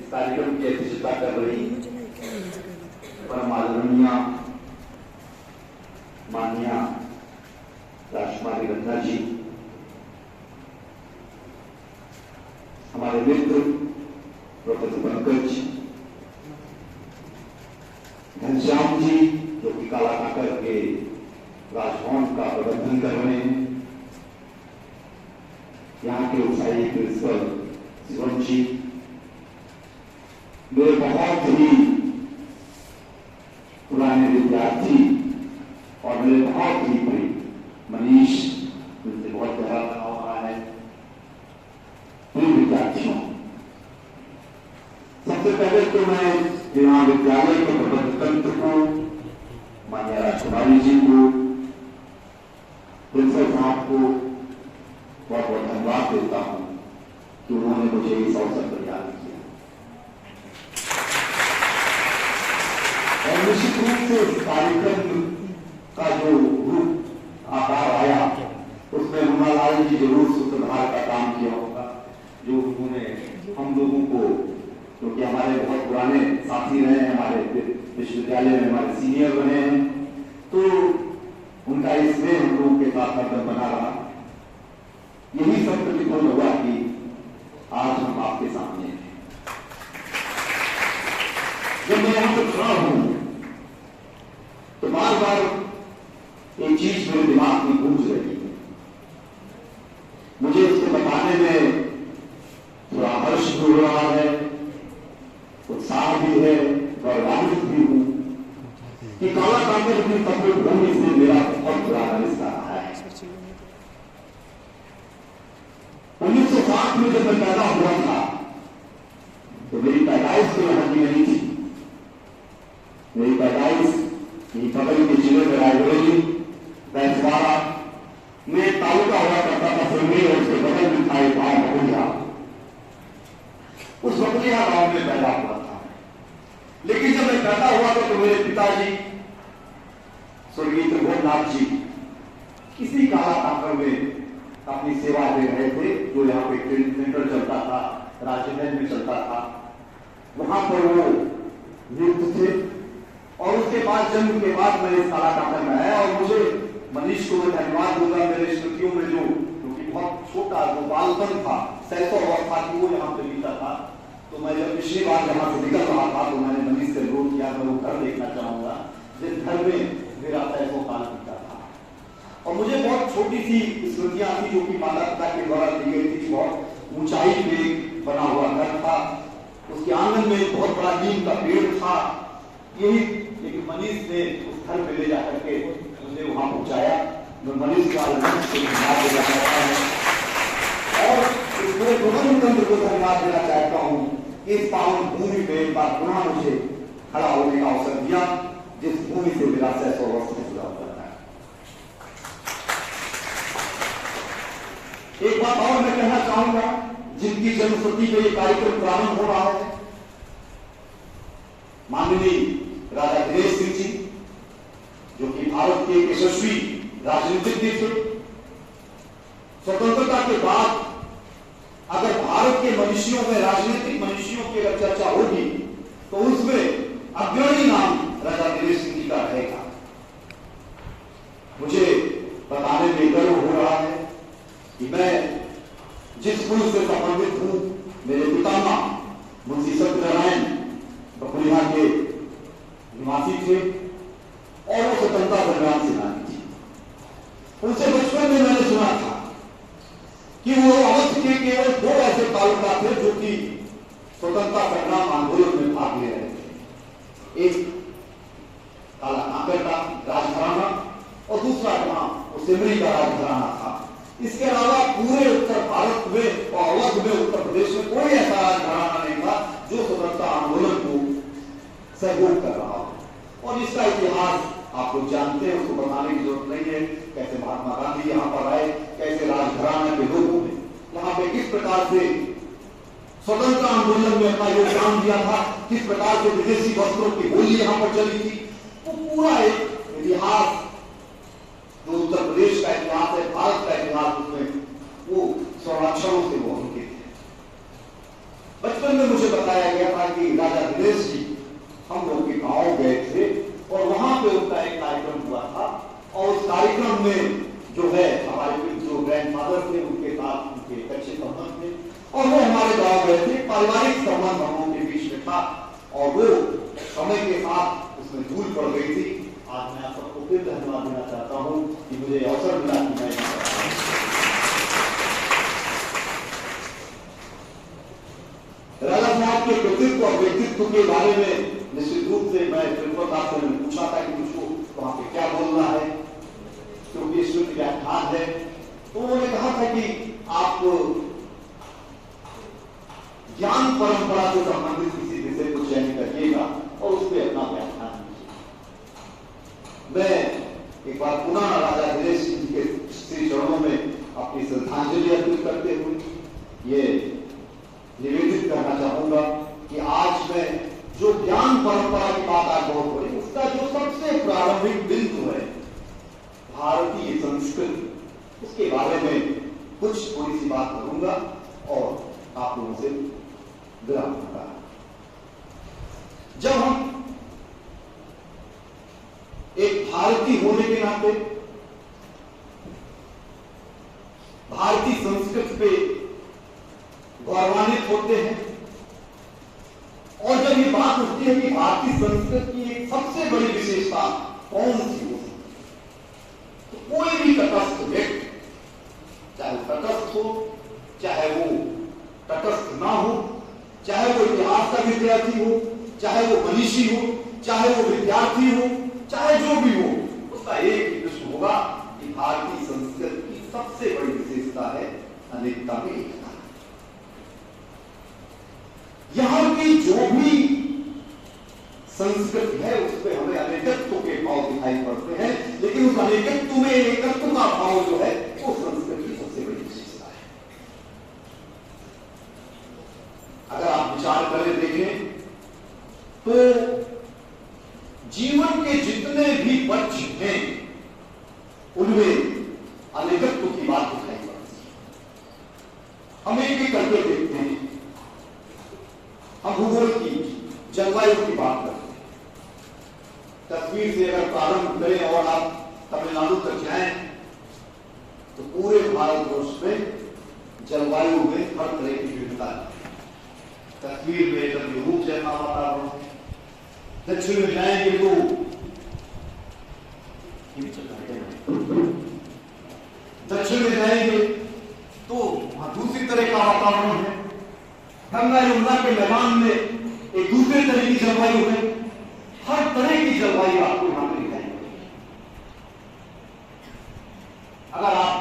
इस कार्यक्रम की अध्यक्षता कर रही परम आदरणीय माननीय राजकुमारी रत्ना जी, हमारे मित्र प्रोफेसर पंकज, घनश्याम जी जो कि काला काकर के राजभवन का प्रबंधन कर रहे हैं, यहाँ के उत्साही प्रिंसिपल शिवम जी, मेरे बहुत ही पुराने विद्यार्थी और मेरे बहुत ही प्रिय मनीष, जिनसे बहुत गहरा लगाव रहा है, प्रिय विद्यार्थियों, सबसे पहले तो मैं यहाँ विद्यालय के प्रबंधक तंत्र को, माननीय राजकुमारी जी को, प्रिंसिपल साहब को बहुत बहुत धन्यवाद देता हूं कि उन्होंने मुझे इस अवसर पर याद किया। और निश्चित रूप से इस कार्यक्रम का जो रूप आकार आया, उसमें मुन्नालाल जी जरूर सूत्रधार का काम किया होगा, जो उन्होंने हम लोगों को, क्योंकि हमारे बहुत पुराने साथी रहे हैं, हमारे विश्वविद्यालय में हमारे सीनियर बने हैं, तो उनका इसमें हम लोगों के साथ हरदम बना रहा। यही सब प्रतिफल हुआ कि आज हम आपके सामने हैं। जब मैं यहां पर खड़ा हूं तो बार बार एक चीज मेरे दिमाग में गूंज रही है। मुझे इसको बताने में थोड़ा हर्ष भी हो रहा है, उत्साह भी है, गौरवान्वित भी हूं कि काला काकर की तमिल भूमि से मेरा बहुत पुराना रिश्ता रहा है। 1960 में जब मैं पैदा हुआ था तो मेरी पैदाइश तो यहां की नहीं थी। मेरी पैदाइश यही बगल के जिले में रायबरेली बैसवाड़ा में तालुका हुआ करता था सिंगरी, और उसके बगल में था एक गांव बकुलिया। उस बकुलिया गांव में पैदा हुआ था। लेकिन जब मैं पैदा हुआ तो मेरे पिताजी स्वर्गीय त्रिभुवननाथ जी किसी काला काकर में अपनी सेवा दे रहे थे, जो यहाँ पे ट्रेनिंग सेंटर चलता था, राजमहल में चलता था, वहां पर वो नियुक्त थे। और उसके बाद जन्म के बाद मैं इस काला काकर में आया, और मुझे मनीष को मैं धन्यवाद दूंगा, मेरे स्मृतियों में जो क्योंकि बहुत छोटा जो बालपन था, सैसों अवस्था की वो यहाँ पे बीता था। तो मैं जब पिछली बार यहाँ से निकल रहा था तो मैंने मनीष से अनुरोध किया, मैं वो घर देखना चाहूंगा जिस घर में मेरा सैसों काल बीता था। और मुझे बहुत छोटी सी स्मृतियां थी जो कि माता पिता के द्वारा दी गई थी। बहुत ऊंचाई पे बना हुआ घर था, उसके आंगन में बहुत बड़ा नीम का पेड़ था। यही एक मनीष ने उस घर में ले जाकर के मुझे वहां पहुंचाया। मैं मनीष का धन्यवाद देना चाहता हूँ, और इस पूरे प्रबंधन तंत्र को धन्यवाद देना चाहता हूँ। इस पावन भूमि पे एक बार पुनः मुझे खड़ा होने का अवसर दिया, जिस भूमि से मेरा 600 वर्ष से जुड़ा हुआ है। एक बात और मैं कहना चाहूंगा, जिनकी जन्मशती पे ये कार्यक्रम प्रारंभ हो रहा है, माननीय राजा दिनेश सिंह जी, जो कि भारत के एक यशस्वी राजनीतिज्ञ थे। स्वतंत्रता के बाद अगर भारत के मनुष्यों में, राजनीतिक मनुष्यों की अगर चर्चा होगी तो उसमें अग्रणी नाम राजा दिनेश सिंह जी का रहेगा। मुझे बताने में गर्व हो रहा है कि मैं जिस कुल से संबंधित हूं, मेरे पितामह मुंशी सत्यनारायण बकुलिया के निवासी थे, और वो स्वतंत्रता संग्राम सेनानी थी। उनसे बचपन में मैंने सुना था कि वो अवध के केवल 2 ऐसे तालुका थे जो कि स्वतंत्रता संग्राम आंदोलन में भाग ले रहे थे। एक काला काकर का राजघराना और दूसरा वहां सिमरी का राजघराना था। इसके अलावा पूरे उत्तर भारत में और अवध में, उत्तर प्रदेश में कोई ऐसा राजघराना नहीं था जो स्वतंत्रता आंदोलन को सहयोग कर रहा हो। और इसका इतिहास आप लोग जानते हैं, उसको बताने की जरूरत नहीं है। कैसे महात्मा गांधी यहाँ पर आए, कैसे राजघराना के लोगों ने यहाँ पे किस प्रकार से स्वतंत्रता आंदोलन में अपना योगदान दिया था, किस प्रकार से विदेशी वस्त्रों की होली यहाँ पर चली थी, वो पूरा एक इतिहास जो उत्तर प्रदेश का इतिहास है, भारत का इतिहास, उसमें वो स्वर्णाक्षरों से वो अंकित है। बचपन में मुझे बताया गया था ग्रैंडफादर थे, उनके साथ उनके एक अच्छे संबंध थे और वो हमारे गांव गए थे। पारिवारिक संबंध हम लोगों के बीच में था और वो समय के साथ उसमें धूल पड़ गई थी। आज मैं आप सबको फिर धन्यवाद देना चाहता हूं कि मुझे अवसर मिला कि मैं राजा साहब के कृतित्व और व्यक्तित्व के बारे में निश्चित रूप से मैं प्रिंसिपल साहब से पूछा था कि मुझको वहां पे क्या बोलना है, क्योंकि श्रुति व्याख्यान है। तो उन्होंने कहा था कि आप ज्ञान परंपरा से संबंधित किसी विषय को चयन करिएगा और उस पर अपना व्याख्यान दीजिए। मैं एक बार पुनः राजा धीरेश सिंह के श्री चरणों में अपनी श्रद्धांजलि अर्पित करते हुए ये निवेदित करना चाहूंगा कि आज मैं जो ज्ञान परंपरा की बात आज बहुत हो रही, उसका जो सबसे प्रारंभिक बिंदु है भारतीय संस्कृति, उसके बारे में कुछ थोड़ी सी बात करूंगा और आप लोगों से विराम दूंगा। जब हम एक भारतीय होने के नाते भारतीय संस्कृति पे गौरवान्वित होते हैं और जब ये बात उठती है कि भारतीय संस्कृति की एक सबसे बड़ी विशेषता कौन सी हो, तो कोई भी तटस्थ व्यक्ति, चाहे वो तटस्थ हो, चाहे वो तटस्थ ना हो, चाहे वो इतिहास का विद्यार्थी हो, चाहे वो मनीषी हो, चाहे वो विद्यार्थी हो, चाहे जो भी हो, उसका एक ही प्रश्न होगा कि भारतीय संस्कृति की सबसे बड़ी विशेषता है अनेकता में एकता। यहां की जो भी संस्कृति है उसमें हमें अनेकत्व के भाव दिखाई पड़ते हैं, लेकिन उस अनेकत्व में एकत्व का भाव जो है वो संस्कृति की सबसे बड़ी विशेषता है। अगर आप विचार करें, देखें तो जीवन के जितने भी पक्ष हैं उनमें अनेकत्व की बात दिखाई पड़ती है। हम एक एक करके देखते हैं। हम भूगोल की, जलवायु की बात करते हैं। तस्वीर से अगर प्रारंभ करें और आप तमिलनाडु तक जाएं तो पूरे भारतवर्ष में जलवायु में हर तरह की विविधता है। तस्वीर में जब रूप जैसा वातावरण, दक्षिण में जाएंगे तो दक्षिण में जाएंगे तो वहां दूसरी तरह का वातावरण है। गंगा यमुना के मैदान में एक दूसरे तरह की जलवायु है। हर तरह की जलवायु आपको यहां पर दिखाई देगी। अगर आप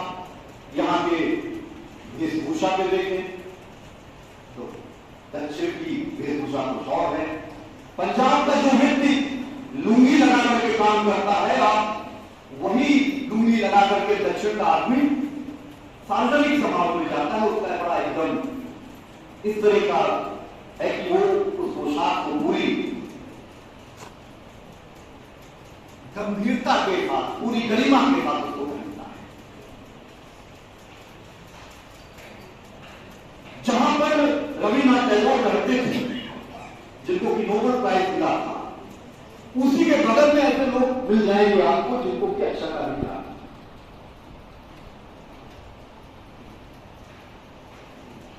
यहां के वेशभूषा पे देखें तो दक्षिण की वेशभूषा कुछ और है। पंजाब का जो व्यक्ति लुंगी लगा करके काम करता है, आप वही लुंगी लगा करके दक्षिण का आदमी सार्वजनिक समारोह में जाता है, उसका बड़ा एकदम इस तरह का है कि वो उस पोशाक को पूरी गंभीरता के साथ, पूरी गरिमा के साथ उसको पहनता है। जहां पर रविन्द्रनाथ टैगोर रहते थे, जिनको कि नोबेल प्राइज मिला था, उसी के बगल में ऐसे लोग मिल जाएंगे आपको जिनको कि अच्छा का मिला।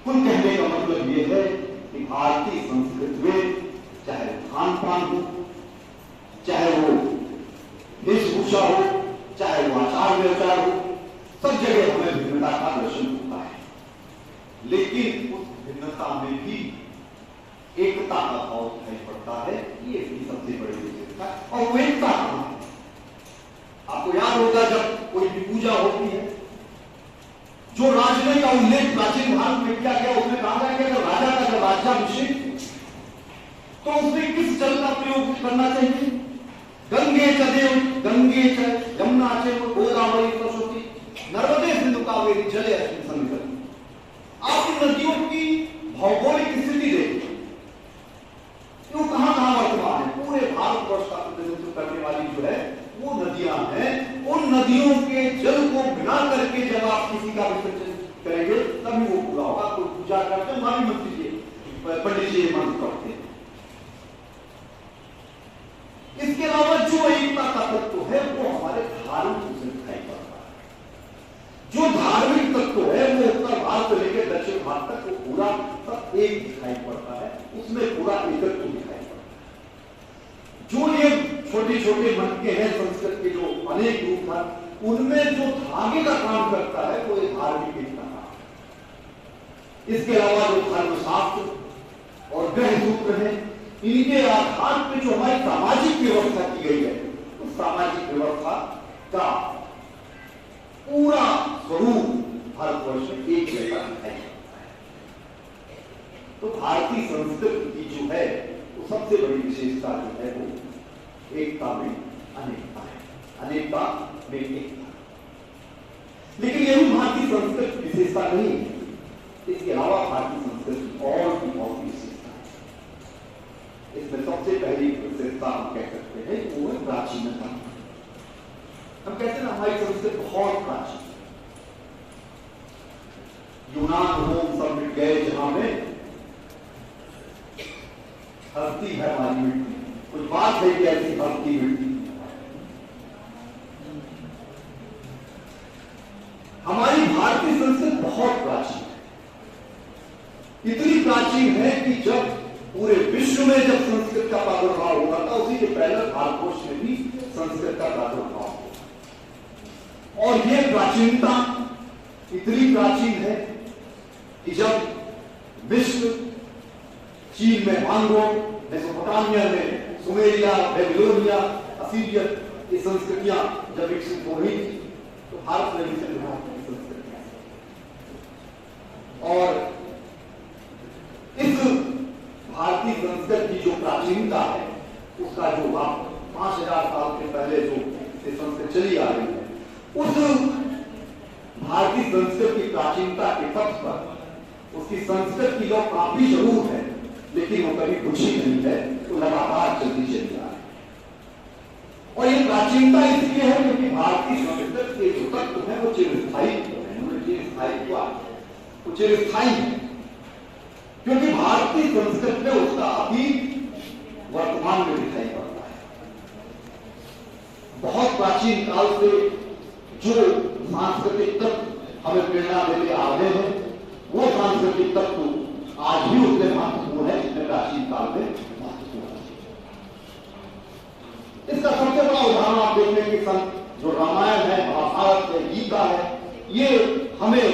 कुल कहने का मतलब यह है कि भारतीय संस्कृति में चाहे खान पान हो, चाहे वो वेशभूषा हो, चाहे वो आचार व्यवहार हो, सब जगह हमें भिन्नता का दर्शन होता है। लेकिन उस भिन्नता में भी एकता का भाव दिखाई पड़ता है। ये भी सबसे बड़ी विशेषता है। और वो एकता कहां है? आपको याद होगा जब कोई भी पूजा होती है, जो राजनय का उल्लेख प्राचीन भारत में किया गया, उसमें कहा गया कि राजा का जब राज्याभिषेक तो उसमें किस जल का प्रयोग करना चाहिए? गंगे च यमुना च गोदावरी सरस्वती नर्मदे सिंधु कावेरी जले अस्मिन् सन्निधि। आप इन नदियों की भौगोलिक स्थिति देखिए, वो कहां वर्तमान है। पूरे भारतवर्ष का प्रतिनिधित्व करने वाली जो है वो नदियां हैं। उन नदियों के जल को बिना करके जब आप किसी का विसर्जन करेंगे तभी वो पूरा होगा। कोई पूजा करते हैं, मानी मंत्री जी, पंडित जी मंत्र पढ़ते हैं। इसके अलावा जो एकता का तत्व है वो हमारे धार्मिक से दिखाई पड़ता है। जो धार्मिक बाद तक वो पूरा सब एक दिखाई पड़ता है, उसमें पूरा एकत्व दिखाई पड़ता है। जो ये छोटे छोटे मटके हैं संस्कृत के, जो अनेक रूप हैं, उनमें जो धागे का काम करता है वो एक धार्मिक एकता का। इसके अलावा जो धर्मशास्त्र और ग्रह सूत्र है, इनके आधार पर जो हमारी सामाजिक व्यवस्था की गई है, उस सामाजिक व्यवस्था का पूरा स्वरूप भारतवर्ष में एक जैसा है। तो भारतीय संस्कृति की जो है वो सबसे बड़ी विशेषता जो है वो एकता में अनेकता है, अनेकता में एकता। लेकिन यही भारतीय संस्कृति विशेषता नहीं है, इसके अलावा भारतीय संस्कृति और भी बहुत विशेषता है। इसमें सबसे पहली विशेषता हम कह सकते हैं वो है प्राचीनता। हम कहते हैं ना हमारी संस्कृति बहुत प्राचीन, यूनान रोम सब मिट गए, जहां में हस्ती है हमारी मिट्टी, कुछ बात है कि ऐसी हस्ती मिट्टी। हमारी भारतीय संस्कृति बहुत प्राचीन है, इतनी प्राचीन है कि जब पूरे विश्व में जब संस्कृत का प्रादुर्भाव हुआ था, उसी के पहले भारतवर्ष में भी संस्कृत का प्रादुर्भाव हुआ। और यह प्राचीनता इतनी प्राचीन है कि जब विश्व चीन में मांगो, मेसोपोटामिया में सुमेरिया, बेबीलोनिया, असीरिया, ये संस्कृतियां जब विकसित हो रही थी, तो भारत में विकसित हुआ संस्कृतियां। और इस भारतीय संस्कृति की जो प्राचीनता है, उसका जो 5000 साल के पहले जो संस्कृति चली आ रही है, उस भारतीय संस्कृति की प्राचीनता के तर्ज पर उसकी संस्कृत की जो काफी जरूर है, लेकिन वो कभी कुछ ही नहीं है, तो लगातार चलती चली आ रही है। और ये प्राचीनता इसलिए है क्योंकि भारतीय संस्कृति के जो तत्व है वो चिरस्थायी वो चिरस्थायी है, क्योंकि भारतीय संस्कृति में उसका अतीत वर्तमान में दिखाई पड़ता है। बहुत प्राचीन काल से जो सांस्कृतिक तत्व हमें प्रेरणा देते आ रहे हैं, वो सांस्कृतिक तत्व आज भी उतने महत्वपूर्ण है जितने प्राचीन काल में महत्वपूर्ण है। इसका सबसे बड़ा उदाहरण आप देख लेंगे, जो रामायण है, महाभारत है, गीता है, ये हमें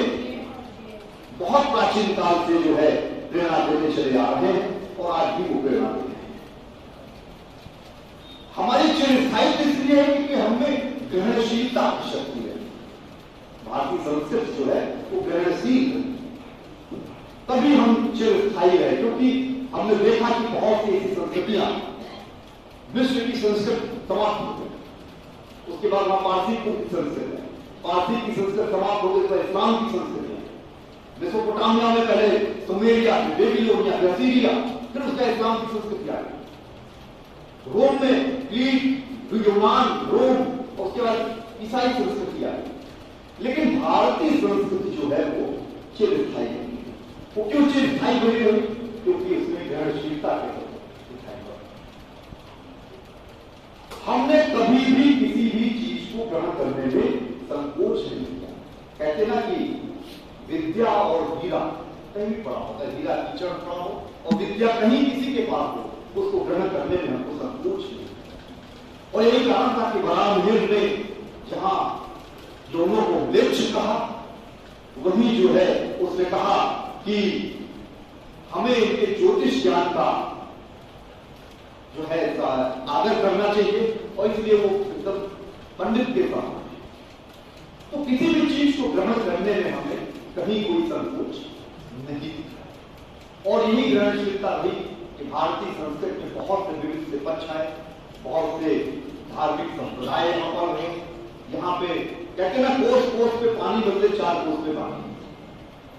बहुत प्राचीन काल से जो है प्रेरणा देते चले आ रहे हैं और आज भी वो प्रेरणा देते हैं। हमारी चिरस्थायित्व इसलिए है क्योंकि हमें ग्रहणशीलता की शक्ति है। भारतीय संस्कृति जो है वो ग्रहणशील है, तभी हम चिरस्थायी रहे, क्योंकि हमने देखा कि बहुत सी ऐसी संस्कृतियां विश्व की संस्कृति समाप्त हो गई, उसके बाद वहां पारसी की संस्कृति है, पारसी की संस्कृति समाप्त हो गई तो इस्लाम की संस्कृति है। मेसोपोटामिया में पहले सुमेरिया, बेबीलोनिया, असीरिया, फिर उसका इस्लाम की संस्कृति आ गई। रोम में क्रीट, यूनान, रोम, उसके बाद ईसाई संस्कृति आ गई। लेकिन भारतीय संस्कृति जो है वो चिरस्थायी है। वो क्यों चिरस्थायी बनी हुई? क्योंकि उसमें ग्रहणशीलता के दिखाई पड़ा। हमने कभी भी किसी भी चीज को ग्रहण करने में संकोच नहीं किया। कहते ना कि विद्या और हीरा कहीं पड़ा होता है, हीरा कीचड़ पड़ा हो और विद्या कहीं किसी के पास हो, उसको ग्रहण करने में हमको संकोच नहीं। और यही कारण था कि बराहमिहिर ने जहां दोनों को म्लेच्छ कहा, वही जो है उसने कहा कि हमें इनके ज्योतिष ज्ञान का जो है आदर करना चाहिए, और इसलिए वो एकदम पंडित के साथ। तो किसी भी चीज को ग्रहण करने में हमें कहीं कोई संकोच नहीं दिखा। और यही ग्रहणशीलता भी कि भारतीय संस्कृति में बहुत से विविध से पक्ष है, बहुत से धार्मिक संप्रदाय यहाँ पर है। यहाँ पे कहते ना कोस कोस पे पानी बदले 4 कोस पे पानी।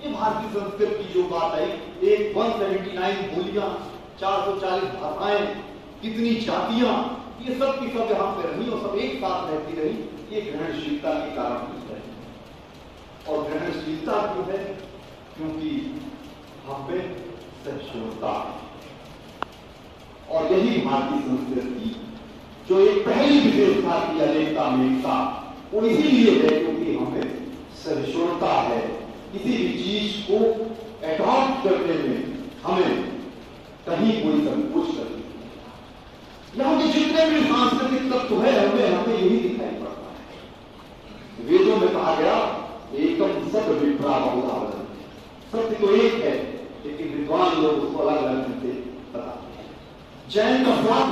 ये भारतीय संस्कृति की जो बात है, एक 179 बोलियां, 440 भाषाएं, कितनी जातियां, ये सब की सब यहाँ पे रही और सब एक साथ रहती रही, ये ग्रहणशीलता के कारण है। और ग्रहणशीलता क्यों है? क्योंकि हम पे सहिष्णुता है। और यही भारतीय संस्कृति जो एक पहली विशेषता की अनेकता में एकता, वो इसीलिए है क्योंकि हमें सहिष्णुता है। किसी भी चीज को अडॉप्ट करने में हमें कहीं कोई संकोच नहीं। यहां के जितने भी सांस्कृतिक तत्व है हमें यही दिखाई पड़ता है। वेदों में कहा गया एकम सत विप्रा बहुधा, सत्य तो एक है लेकिन विद्वान लोग उसको अलग अलग से बताते हैं। जैन का स्वाद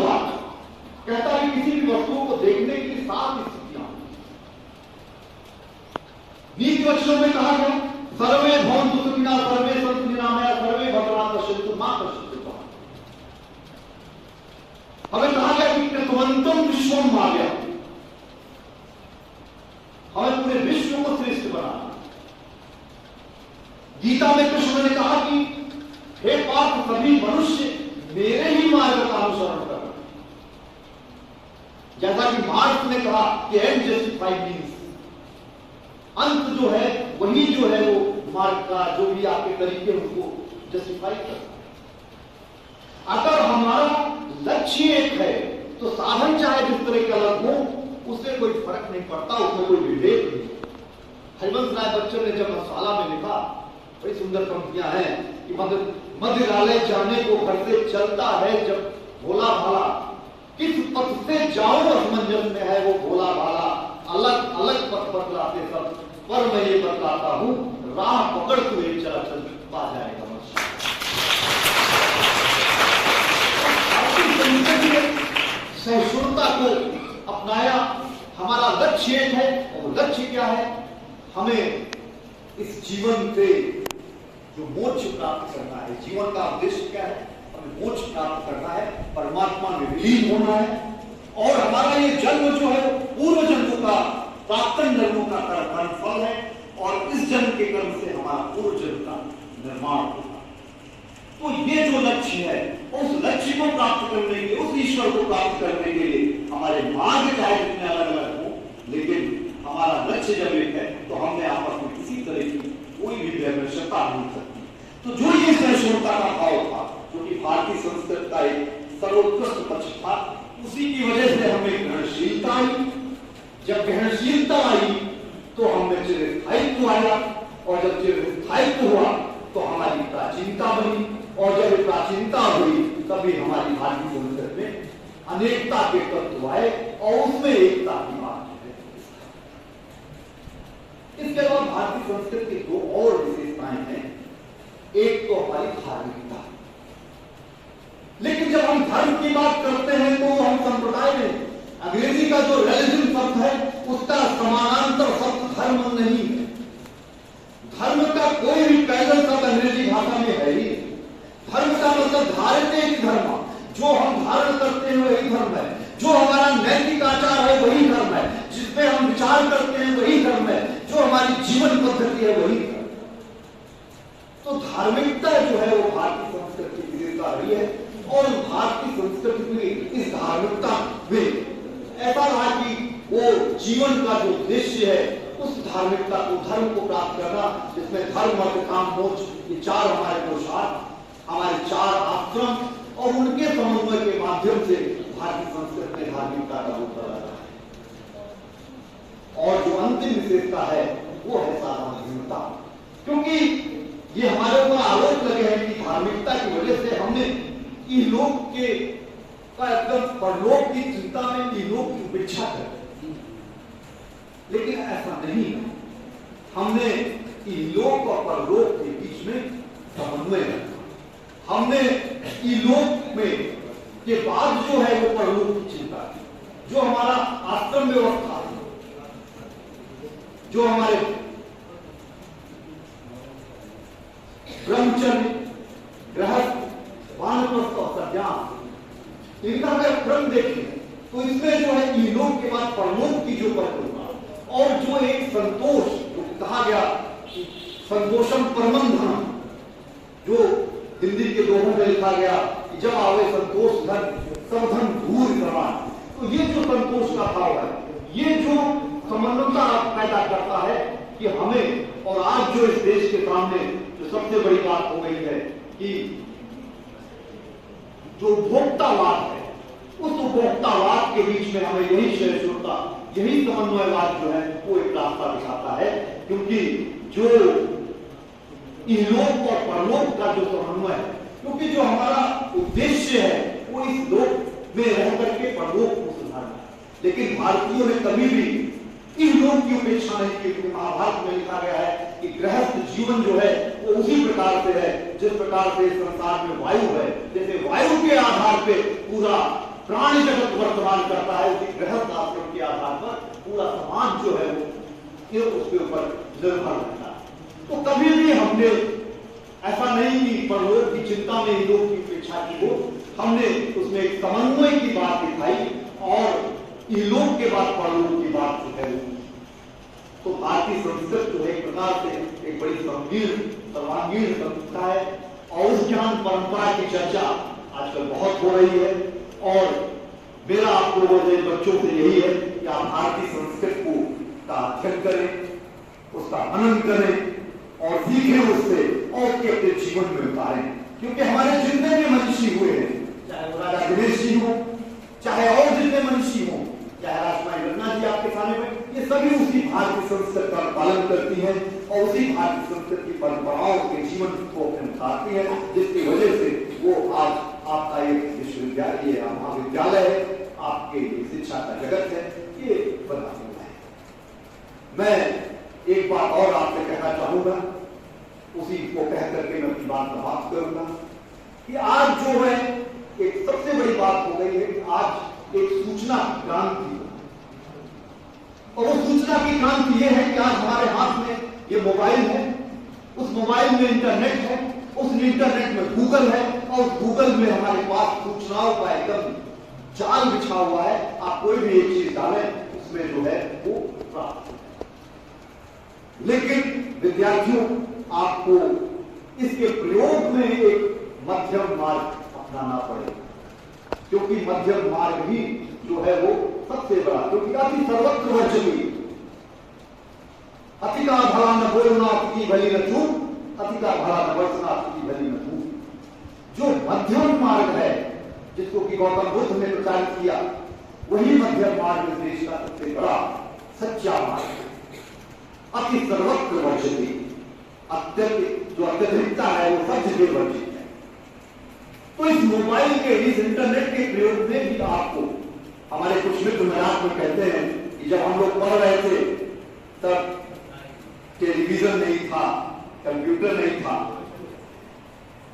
कहता है किसी भी वस्तुओं को देखने की 7 स्थितियां। नीति वचनों में कहा गया सर्वे भवन्तु सुखिनः सर्वे सन्तु निरामया सर्वे भद्राणि पश्यन्तु मा कश्चित् दुःखम्। हमें कहा गया कि कृतवन्तं विश्वम माया, हमें पूरे विश्व को श्रेष्ठ बनाना। गीता में कृष्ण ने कहा कि हे पार्थ सभी मनुष्य मेरे ही मार्ग का अनुसरण कर। जैसा कि मार्क्स ने कहा कि एंड जस्टिफाई मीन्स, अंत जो है वही जो है वो मार्ग का जो भी आपके तरीके उनको जस्टिफाई करता है। अगर हमारा लक्ष्य एक है तो साधन चाहे जिस तरह के अलग हो उससे कोई फर्क नहीं पड़ता, उसमें कोई विभेद नहीं। हरिवंश राय बच्चन ने जब मसाला में लिखा, बड़ी सुंदर पंक्तियां हैं कि मदिरालय जाने को घर से चलता है जब भोला भाला, किस पथ से जाऊं असमंजस में है वो भोला भाला, अलग अलग पथ बतलाते सब पर मैं ये बतलाता हूं राह पकड़ तू एक चला चल पा जाएगा। सहिष्णुता को अपनाया, हमारा लक्ष्य एक है और लक्ष्य क्या है, हमें इस जीवन से जो मोक्ष प्राप्त करना है। जीवन का उद्देश्य क्या है, हमें मोक्ष प्राप्त करना है, परमात्मा में विलीन होना है। और हमारा ये जन्म जो है पूर्व जन्मों का प्राक्तन जन्मों का कर्म फल है और इस जन्म के कर्म से हमारा पूर्व जन्म का निर्माण होगा। तो ये जो लक्ष्य है उस लक्ष्य को प्राप्त करने के लिए, उस ईश्वर को प्राप्त करने के लिए हमारे मार्ग चाहे जितने अलग अलग हो, लेकिन हमारा लक्ष्य जब एक है तो हमने आपस में किसी तरह की कोई भी वैमनस्यता नहीं सकती। तो जो ये सहिष्णुता का भाव था जो कि भारतीय संस्कृति का एक सर्वोत्कृष्ट पक्ष था, उसी की वजह से हमें ग्रहणशीलता आई। जब ग्रहणशीलता आई तो हमें चिरस्थायित्व आया और जब चिरस्थायित्व हुआ तो हमारी प्राचीनता बनी और जब प्राचीनता हुई तभी हमारी भारतीय संस्कृति में अनेकता के तत्व आए और उसमें एकता की बात है। इसके अलावा भारतीय संस्कृति की 2 और विशेषताएं हैं। एक तो हमारी धार्मिकता, लेकिन जब हम धर्म की बात करते हैं तो हम संप्रदाय में अंग्रेजी का जो रिलीजन शब्द है उसका समानांतर शब्द धर्म नहीं है। धर्म का कोई भी पैदल शब्द अंग्रेजी भाषा में है ही। धर्म का मतलब धारते ही धर्म, जो हम धारण करते हैं वही धर्म है, जो हमारा नैतिक आचार है वही धर्म है, जिसपे हम विचार करते हैं वही धर्म है, जो हमारी जीवन पद्धति है वही धर्म। तो धार्मिकता जो है वो भारतीय संस्कृति की विशेषता रही है और भारतीय संस्कृति में इस धार्मिकता में ऐसा रहा कि वो जीवन का जो उद्देश्य है उस धार्मिकता को, धर्म को प्राप्त करना, जिसमें धर्म अर्थ काम मोक्ष ये 4 हमारे पुरुषार्थ, हमारे 4 आश्रम और उनके समन्वय के माध्यम से भारतीय संस्कृति में धार्मिकता का रूप बदला है। और जो अंतिम विशेषता है वो है साधारणता, क्योंकि ये हमारे ऊपर आरोप लगे हैं कि धार्मिकता की वजह से हमने इहलोक के का एकदम परलोक की चिंता में इहलोक की उपेक्षा कर दी, लेकिन ऐसा नहीं है। हमने इहलोक और परलोक के बीच में समन्वय रखा। हमने इहलोक में के बाद जो है वो परलोक की चिंता की। जो हमारा आश्रम व्यवस्था, जो हमारे ब्रह्मचर्य, गृहस्थ, वानप्रस्थ और सन्यास, इनका अगर क्रम देखें तो इसमें जो है इहलोक के बाद परलोक की जो परिकल्पना और जो एक संतोष, जो कहा गया संतोषम परमं धनम, जो हिंदी के दोहों में लिखा गया कि जब आवे संतोष धन सब धन दूर प्रमाण। तो ये जो संतोष का भाव है, ये जो समन्वयता पैदा करता है कि हमें, और आज जो इस देश के सामने जो सबसे बड़ी बात हो गई है कि जो उपभोक्तावाद है, उस उपभोक्तावाद के बीच में हमें यही सहिष्णुता, यही समन्वयवाद जो है वो एक रास्ता दिखाता है। क्योंकि जो इहलोक और परलोक का जो समन्वय है, क्योंकि जो हमारा उद्देश्य है वो इस लोक में रह करके परलोक को सुधारना है। लेकिन भारतीयों ने कभी भी इहलोक की उपेक्षा नहीं की, क्योंकि महाभारत में लिखा गया है कि गृहस्थ जीवन जो है वो उसी प्रकार से है जिस प्रकार से संसार में वायु है। जैसे वायु के आधार पे पूरा प्राणी जगत वर्तमान करता है, उसी गृहस्थ आश्रम के आधार पर पूरा समाज जो है वो उसके ऊपर निर्भर रहता है। तो कभी भी हमने ऐसा नहीं कि परलोक की चिंता में ही लोग की उपेक्षा की हो, हमने उसमें एक समन्वय की बात दिखाई और इहलोक के बाद परलोक की बात जो है। तो भारतीय संस्कृति जो है एक प्रकार से एक बड़ी सर्वांगीण संस्था है और उस ज्ञान परंपरा की चर्चा आजकल बहुत हो रही है। और मेरा आप लोगों से बच्चों से यही है कि आप भारतीय संस्कृति को का अध्ययन करें, उसका मनन करें और सीखें उससे और के अपने जीवन में उतारें। क्योंकि हमारे जितने भी मनीषी हुए हैं, चाहे वो राजा गणेश जी हो, चाहे और जितने मनीषी हो, चाहे राजकुमारी रत्ना जी आपके सामने में, ये सभी उसी भारतीय संस्कृति का पालन करती हैं और उसी भारतीय संस्कृति की परंपराओं के जीवन को उतारती है, जिसकी वजह से वो आज आपका ये विश्वविद्यालय है, महाविद्यालय है, आपके शिक्षा का जगत है, ये बना हुआ है। मैं एक बात और आपसे कहना चाहूंगा, उसी को कह करके मैं अपनी बात समाप्त करूंगा कि आज जो है एक सबसे बड़ी बात हो गई है कि आज एक सूचना की क्रांति, और वो सूचना की क्रांति ये है कि आज हमारे हाथ में ये मोबाइल है, उस मोबाइल में इंटरनेट है, उस इंटरनेट में गूगल है और उस गूगल में हमारे पास सूचनाओं का एकदम जाल बिछा हुआ है। आप कोई भी एक चीज डालें उसमें जो है वो प्राप्त है। लेकिन विद्यार्थियों, आपको इसके प्रयोग में एक मध्यम मार्ग अपनाना पड़ेगा, क्योंकि मध्यम मार्ग ही जो है वो सबसे बड़ा, क्योंकि अति सर्वत्र वर्जनीय, अति का भला न बोलना अति की भली न चूक, अति का भला न बरसना अति की भली न धूप। जो मध्यम मार्ग है जिसको कि गौतम बुद्ध ने प्रचारित किया, वही मध्यम मार्ग इस देश का सबसे बड़ा सच्चा मार्ग है। अति सर्वत्र वर्जनीय, अत्यधिक जो अत्यधिकता है वो सब जगह वर्जित है। तो इस मोबाइल के, इस इंटरनेट के प्रयोग में भी आपको, हमारे कुछ मित्र मजाक में कहते हैं कि जब हम लोग पढ़ रहे थे तब टेलीविजन नहीं था, कंप्यूटर नहीं था,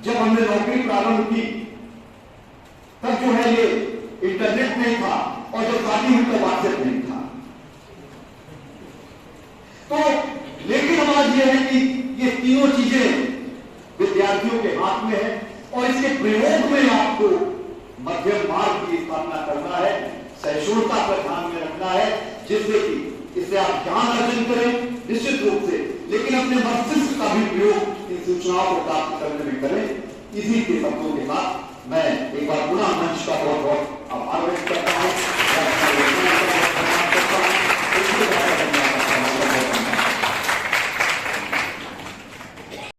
जब हमने नौकरी प्रारंभ की तब जो है ये इंटरनेट नहीं था, और जब शादी हुई तो व्हाट्सएप नहीं था। तो लेकिन आज ये है कि ये तीनों चीजें विद्यार्थियों के हाथ में है और इसके प्रयोग में आपको मध्यम मार्ग की स्थापना करना है, सहिष्णुता पर ध्यान में रखना है, जिससे कि इससे आप ज्ञान अर्जन करें निश्चित रूप से, लेकिन अपने मस्तिष्क का भी प्रयोग इन सूचनाओं को प्राप्त करने में करें। इसी के शब्दों के साथ मैं एक बार पुनः मंच का बहुत बहुत आभार व्यक्त करता हूं।